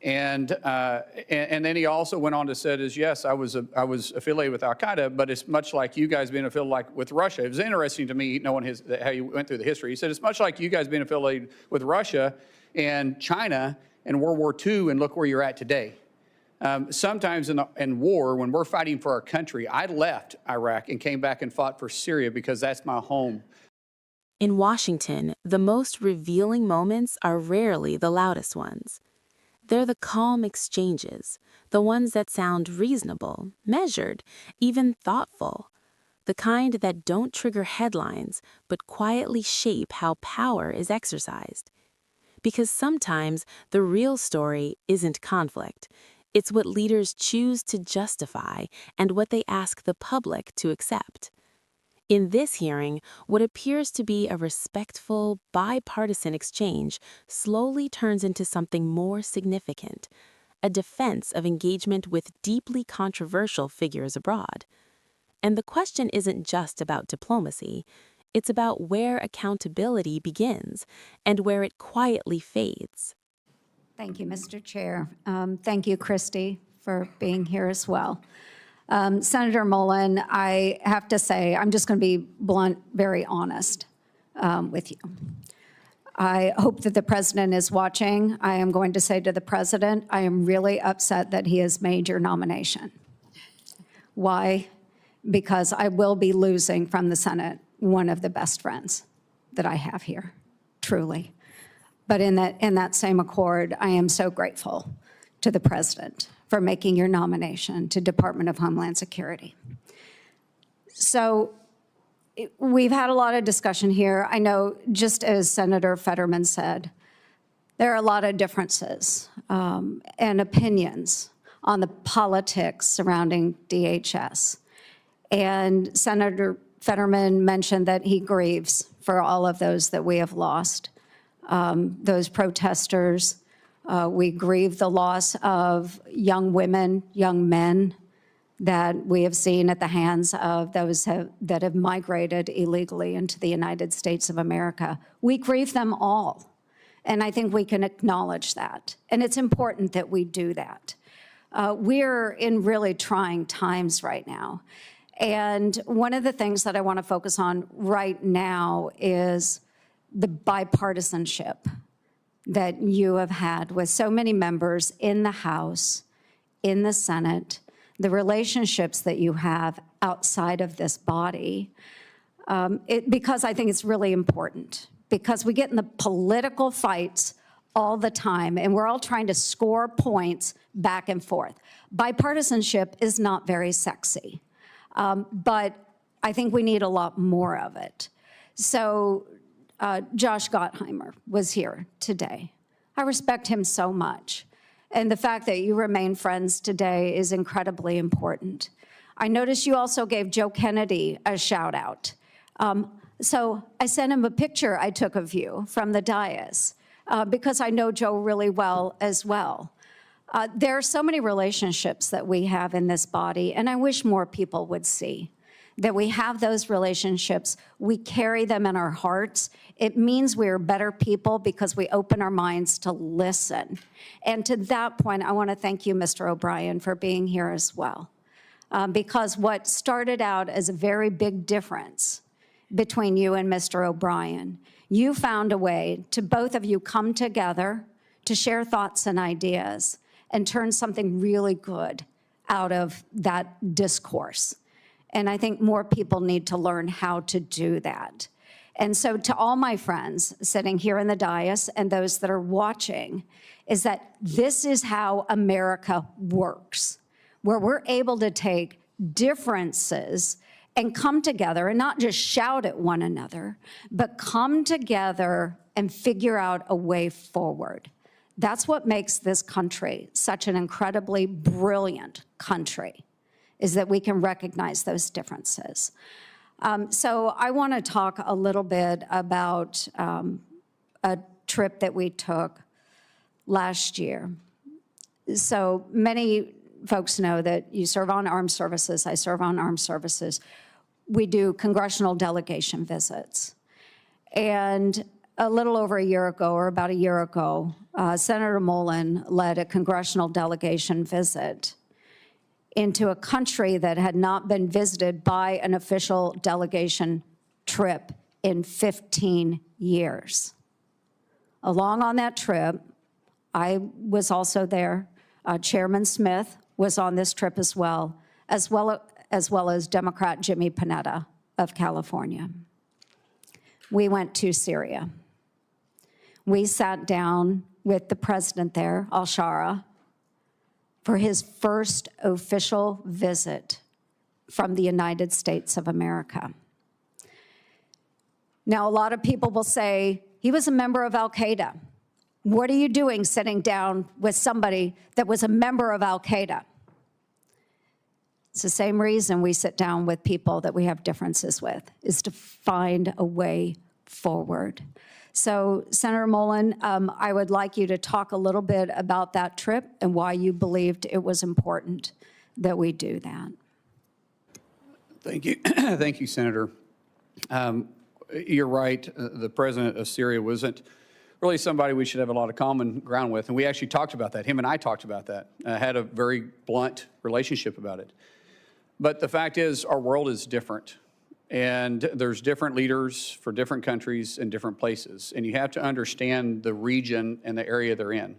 And then he also went on to say, yes, I was affiliated with Al-Qaeda, but it's much like you guys being affiliated with Russia. It was interesting to me knowing how he went through the history. He said, it's much like you guys being affiliated with Russia and China and World War II, and look where you're at today. Sometimes in war, when we're fighting for our country, I left Iraq and came back and fought for Syria because that's my home. In Washington, the most revealing moments are rarely the loudest ones. They're the calm exchanges, the ones that sound reasonable, measured, even thoughtful, the kind that don't trigger headlines but quietly shape how power is exercised. Because sometimes the real story isn't conflict. It's what leaders choose to justify and what they ask the public to accept. In this hearing, what appears to be a respectful, bipartisan exchange slowly turns into something more significant, a defense of engagement with deeply controversial figures abroad. And the question isn't just about diplomacy. It's about where accountability begins and where it quietly fades. Thank you, Mr. Chair. Thank you, Christy, for being here as well. Senator Mullin, I have to say, I'm just going to be blunt, very honest with you. I hope that the president is watching. I am going to say to the president, I am really upset that he has made your nomination. Why? Because I will be losing from the Senate one of the best friends that I have here, truly. But in that same accord, I am so grateful to the president for making your nomination to Department of Homeland Security. So we've had a lot of discussion here. I know, just as Senator Fetterman said, there are a lot of differences and opinions on the politics surrounding DHS. And Senator Fetterman mentioned that he grieves for all of those that we have lost. Those protesters, we grieve the loss of young women, young men that we have seen at the hands of those that have migrated illegally into the United States of America. We grieve them all, and I think we can acknowledge that, and it's important that we do that. We're in really trying times right now, and one of the things that I want to focus on right now is the bipartisanship that you have had with so many members in the House, in the Senate, the relationships that you have outside of this body, because I think it's really important, because we get in the political fights all the time, and we're all trying to score points back and forth. Bipartisanship is not very sexy, but I think we need a lot more of it. So Josh Gottheimer was here today. I respect him so much. And the fact that you remain friends today is incredibly important. I noticed you also gave Joe Kennedy a shout out. So I sent him a picture I took of you from the dais because I know Joe really well as well. There are so many relationships that we have in this body, and I wish more people would see that we have those relationships, we carry them in our hearts. It means we're better people because we open our minds to listen. And to that point, I want to thank you, Mr. O'Brien, for being here as well. Because what started out as a very big difference between you and Mr. O'Brien, you found a way to both of you come together to share thoughts and ideas and turn something really good out of that discourse. And I think more people need to learn how to do that. And so to all my friends sitting here in the dais and those that are watching, is that this is how America works, where we're able to take differences and come together and not just shout at one another, but come together and figure out a way forward. That's what makes this country such an incredibly brilliant country, is that we can recognize those differences. So I want to talk a little bit about a trip that we took last year. So many folks know that you serve on armed services, I serve on armed services. We do congressional delegation visits. And a little over a year ago, or about a year ago, Senator Mullin led a congressional delegation visit into a country that had not been visited by an official delegation trip in 15 years. Along on that trip, I was also there. Chairman Smith was on this trip as well as Democrat Jimmy Panetta of California. We went to Syria. We sat down with the president there, al-Shara, for his first official visit from the United States of America. Now, a lot of people will say, he was a member of al-Qaeda. What are you doing sitting down with somebody that was a member of al-Qaeda? It's the same reason we sit down with people that we have differences with, is to find a way forward. So, Senator Mullin, I would like you to talk a little bit about that trip and why you believed it was important that we do that. Thank you. Thank you, Senator. You're right. The president of Syria wasn't really somebody we should have a lot of common ground with. And we actually talked about that. Him and I talked about that. Had a very blunt relationship about it. But the fact is, our world is different. And there's different leaders for different countries and different places. And you have to understand the region and the area they're in.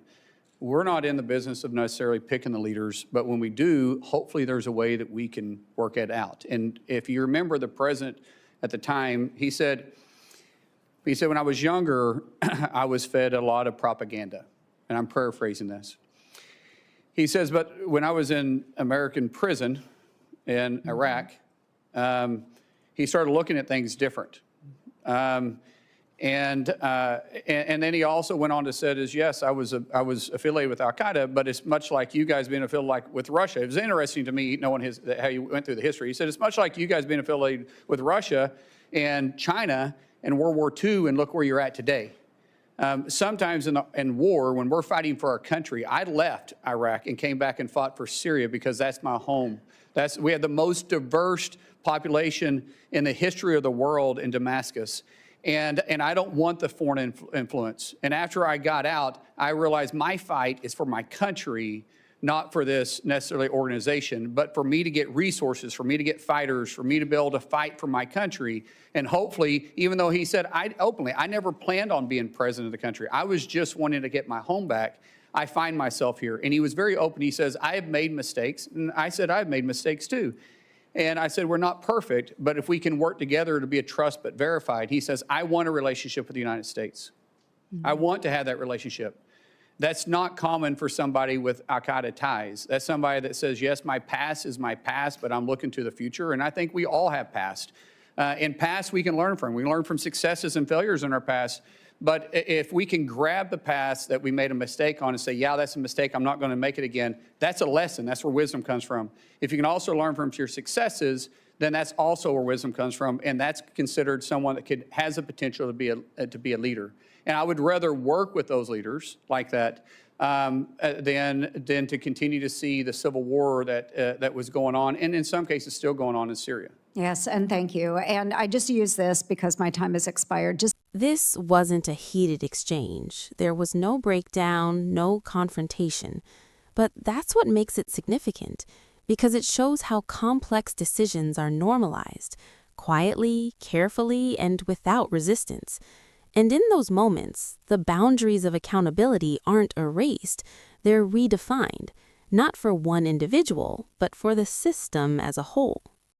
We're not in the business of necessarily picking the leaders, but when we do, hopefully there's a way that we can work it out. And if you remember the president at the time, he said, when I was younger, I was fed a lot of propaganda. And I'm paraphrasing this. He says, but when I was in American prison in Iraq, he started looking at things different. And then he also went on to say, yes, I was affiliated with al-Qaeda, but it's much like you guys being affiliated with Russia. It was interesting to me knowing how you went through the history. He said, it's much like you guys being affiliated with Russia and China in World War II, and look where you're at today. Sometimes in war, when we're fighting for our country, I left Iraq and came back and fought for Syria because that's my home. We have the most diverse population in the history of the world in Damascus. And I don't want the foreign influence. And after I got out, I realized my fight is for my country, not for this necessarily organization, but for me to get resources, for me to get fighters, for me to be able to fight for my country. And hopefully, even though he said I never planned on being president of the country. I was just wanting to get my home back. I find myself here. And he was very open. He says, I have made mistakes. And I said, I've made mistakes too. And I said, we're not perfect, but if we can work together to be a trust but verified, he says, I want a relationship with the United States. Mm-hmm. I want to have that relationship. That's not common for somebody with al-Qaeda ties. That's somebody that says, yes, my past is my past, but I'm looking to the future. And I think we all have past. In past, we can learn from. We learn from successes and failures in our past. But if we can grab the past that we made a mistake on and say, yeah, that's a mistake, I'm not going to make it again, that's a lesson. That's where wisdom comes from. If you can also learn from your successes, then that's also where wisdom comes from, and that's considered someone that has the potential to be a leader. And I would rather work with those leaders like that than to continue to see the civil war that was going on, and in some cases still going on in Syria. Yes, and thank you. And I just use this because my time has expired. This wasn't a heated exchange. There was no breakdown, no confrontation. But that's what makes it significant, because it shows how complex decisions are normalized, quietly, carefully, and without resistance. And in those moments, the boundaries of accountability aren't erased, they're redefined, not for one individual, but for the system as a whole.